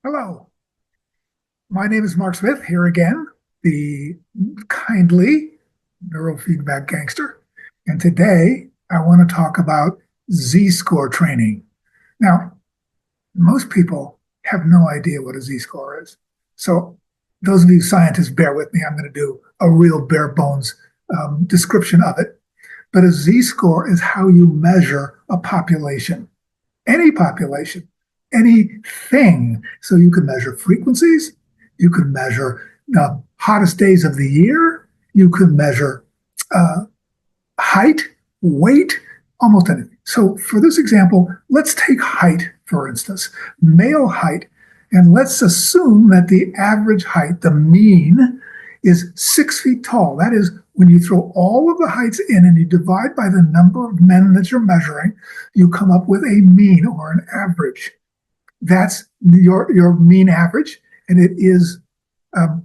Hello, my name is Mark Smith, here again, the kindly neurofeedback gangster. And today I want to talk about Z-score training. Now, most people have no idea what a Z-score is. So those of you scientists, bear with me. I'm going to do a real bare bones description of it. But a Z-score is how you measure a population, any population, anything. So you can measure frequencies, you can measure the hottest days of the year, you can measure height, weight, almost anything. So for this example, let's take height, for instance, male height, and let's assume that the average height, the mean, is 6 feet tall. That is, when you throw all of the heights in and you divide by the number of men that you're measuring, you come up with a mean or an average. That's your mean average, and it is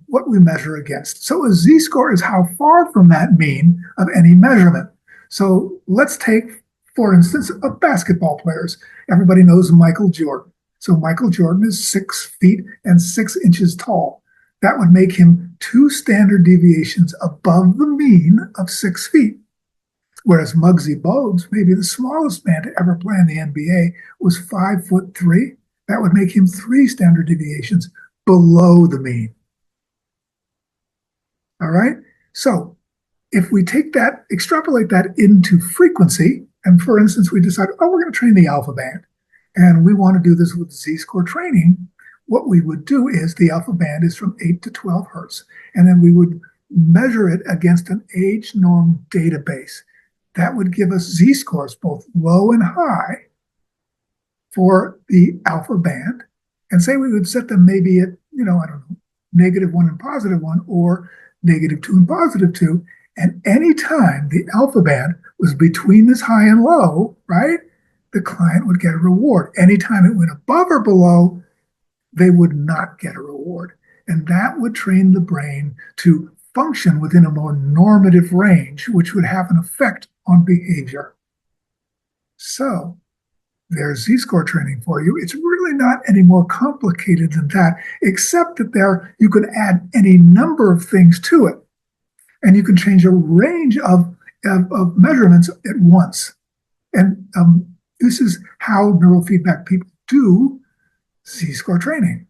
what we measure against. So a Z-score is how far from that mean of any measurement. So let's take, for instance, basketball players. Everybody knows Michael Jordan. So Michael Jordan is 6 feet and 6 inches tall. That would make him 2 standard deviations above the mean of 6 feet. Whereas Muggsy Bogues, maybe the smallest man to ever play in the NBA, was 5'3". That would make him 3 standard deviations below the mean. All right? So if we take that, extrapolate that into frequency, and for instance, we decide, we're going to train the alpha band, and we want to do this with Z-score training, what we would do is the alpha band is from 8 to 12 hertz, and then we would measure it against an age norm database. That would give us Z-scores, both low and high, for the alpha band, and say we would set them maybe at, -1 and +1, or -2 and +2. And anytime the alpha band was between this high and low, right, the client would get a reward. Anytime it went above or below, they would not get a reward. And that would train the brain to function within a more normative range, which would have an effect on behavior. So there's Z-score training for you. It's really not any more complicated than that, except that you can add any number of things to it. And you can change a range of measurements at once. And this is how neurofeedback people do Z-score training.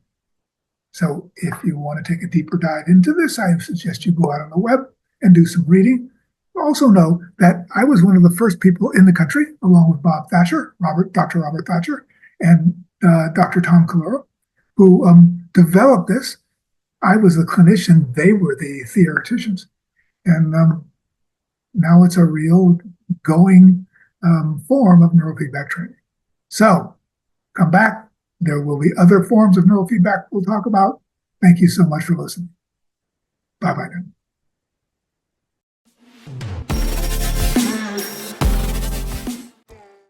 So if you want to take a deeper dive into this, I suggest you go out on the web and do some reading. Also know that I was one of the first people in the country, along with Bob Thatcher, Dr. Robert Thatcher, and Dr. Tom Kuro, who developed this. I was the clinician, they were the theoreticians. And now it's a real going form of neurofeedback training. So come back. There will be other forms of neurofeedback we'll talk about. Thank you so much for listening. Bye-bye now.